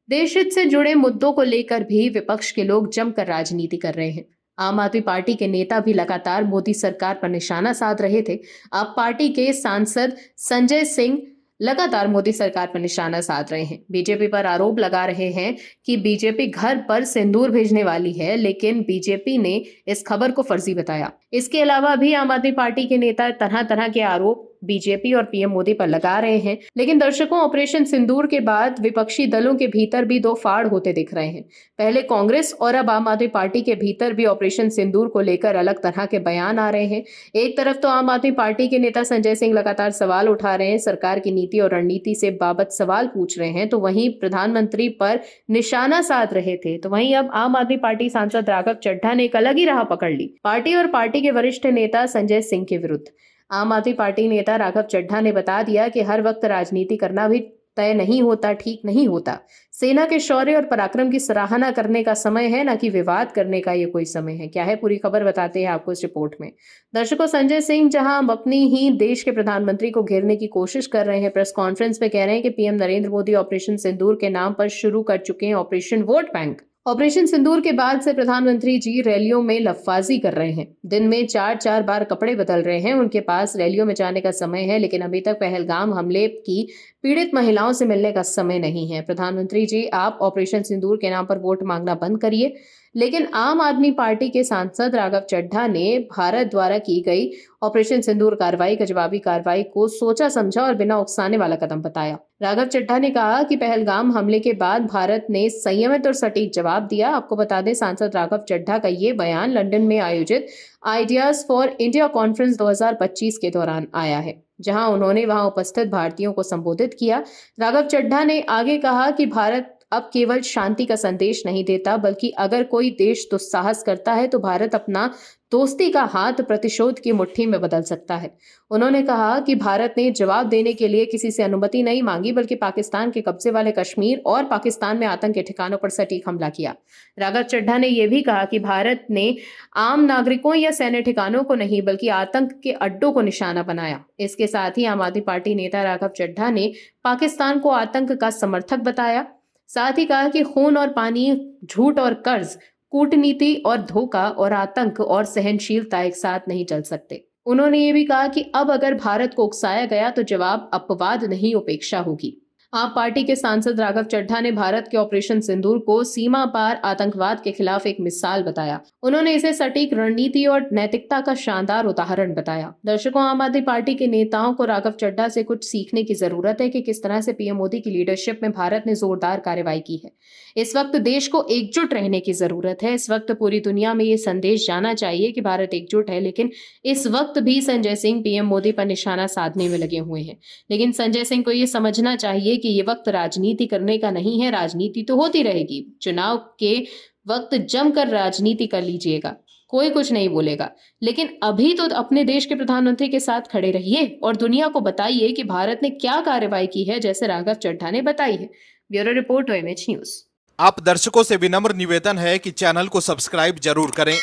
देश हित से जुड़े मुद्दों को लेकर भी विपक्ष के लोग जमकर राजनीति कर रहे हैं। आम आदमी पार्टी के नेता भी लगातार मोदी सरकार पर निशाना साध रहे थे। अब पार्टी के सांसद संजय सिंह लगातार मोदी सरकार पर निशाना साध रहे हैं। बीजेपी पर आरोप लगा रहे हैं कि बीजेपी घर पर सिंदूर भेजने वाली है, लेकिन बीजेपी ने इस खबर को फर्जी बताया। इसके अलावा भी आम आदमी पार्टी के नेता तरह तरह के आरोप बीजेपी और पीएम मोदी पर लगा रहे हैं। लेकिन दर्शकों, ऑपरेशन सिंदूर के बाद विपक्षी दलों के भीतर भी दो फाड़ होते दिख रहे हैं। पहले कांग्रेस और अब आम आदमी पार्टी के भीतर भी ऑपरेशन सिंदूर को लेकर अलग तरह के बयान आ रहे हैं। एक तरफ तो आम आदमी पार्टी के नेता संजय सिंह लगातार सवाल उठा रहे हैं, सरकार की नीति और रणनीति से बाबत सवाल पूछ रहे हैं, तो वहीं प्रधानमंत्री पर निशाना साध रहे थे। तो वहीं अब आम आदमी पार्टी सांसद राघव चड्ढा ने एक अलग ही राह पकड़ ली, पार्टी और पार्टी के वरिष्ठ नेता संजय सिंह के विरुद्ध। आम आदमी पार्टी नेता राघव चड्ढा ने बता दिया कि हर वक्त राजनीति करना भी तय नहीं होता, ठीक नहीं होता। सेना के शौर्य और पराक्रम की सराहना करने का समय है, न कि विवाद करने का ये कोई समय है। क्या है पूरी खबर बताते हैं आपको इस रिपोर्ट में। दर्शकों, संजय सिंह जहां अपनी ही देश के प्रधानमंत्री को घेरने की कोशिश कर रहे हैं, प्रेस कॉन्फ्रेंस में कह रहे हैं कि पीएम नरेंद्र मोदी ऑपरेशन सिंदूर के नाम पर शुरू कर चुके हैं ऑपरेशन वोट बैंक। ऑपरेशन सिंदूर के बाद से प्रधानमंत्री जी रैलियों में लफाजी कर रहे हैं। दिन में 4-4 बार कपड़े बदल रहे हैं। उनके पास रैलियों में जाने का समय है, लेकिन अभी तक पहलगाम हमले की पीड़ित महिलाओं से मिलने का समय नहीं है। प्रधानमंत्री जी, आप ऑपरेशन सिंदूर के नाम पर वोट मांगना बंद करिए। लेकिन आम आदमी पार्टी के सांसद राघव चड्ढा ने भारत द्वारा की गई ऑपरेशन सिंदूर कार्रवाई का जवाबी कार्रवाई को सोचा समझा और बिना उकसाने वाला कदम बताया। राघव चड्ढा ने कहा कि पहलगाम हमले के बाद भारत ने संयमित और सटीक जवाब दिया। आपको बता दें, सांसद राघव चड्ढा का ये बयान लंदन में आयोजित आइडियाज फॉर इंडिया कॉन्फ्रेंस 2025 के दौरान आया है, जहां उन्होंने वहां उपस्थित भारतीयों को संबोधित किया। राघव चड्ढा ने आगे कहा कि भारत अब केवल शांति का संदेश नहीं देता, बल्कि अगर कोई देश दुस्साहस करता है तो भारत अपना दोस्ती का हाथ प्रतिशोध की मुट्ठी में बदल सकता है। उन्होंने कहा कि भारत ने जवाब देने के लिए किसी से अनुमति नहीं मांगी, बल्कि पाकिस्तान के कब्जे वाले कश्मीर और पाकिस्तान में आतंक के ठिकानों पर सटीक हमला किया। राघव चड्ढा ने यह भी कहा कि भारत ने आम नागरिकों या सैन्य ठिकानों को नहीं, बल्कि आतंक के अड्डों को निशाना बनाया। इसके साथ ही आम आदमी पार्टी नेता राघव चड्ढा ने पाकिस्तान को आतंक का समर्थक बताया। साथ ही कहा कि खून और पानी, झूठ और कर्ज, कूटनीति और धोखा और आतंक और सहनशीलता एक साथ नहीं चल सकते। उन्होंने ये भी कहा कि अब अगर भारत को उकसाया गया तो जवाब अपवाद नहीं, उपेक्षा होगी। आप पार्टी के सांसद राघव चड्ढा ने भारत के ऑपरेशन सिंदूर को सीमा पार आतंकवाद के खिलाफ एक मिसाल बताया। उन्होंने इसे सटीक रणनीति और नैतिकता का शानदार उदाहरण बताया। दर्शकों, आम आदमी पार्टी के नेताओं को राघव चड्ढा से कुछ सीखने की जरूरत है कि किस तरह से पीएम मोदी की लीडरशिप में भारत ने जोरदार कार्रवाई की है। इस वक्त देश को एकजुट रहने की जरूरत है। इस वक्त पूरी दुनिया में ये संदेश जाना चाहिए कि भारत एकजुट है, लेकिन इस वक्त भी संजय सिंह पीएम मोदी पर निशाना साधने में लगे हुए हैं। लेकिन संजय सिंह को ये समझना चाहिए कि ये वक्त राजनीति करने का नहीं है। राजनीति तो होती रहेगी, चुनाव के वक्त जमकर राजनीति कर लीजिएगा, कोई कुछ नहीं बोलेगा। लेकिन अभी तो अपने देश के प्रधानमंत्री के साथ खड़े रहिए और दुनिया को बताइए कि भारत ने क्या कार्रवाई की है, जैसे राघव चड्ढा ने बताई है। Bureau report, OMH news. आप दर्शकों से विनम्र निवेदन है कि चैनल को सब्सक्राइब जरूर करें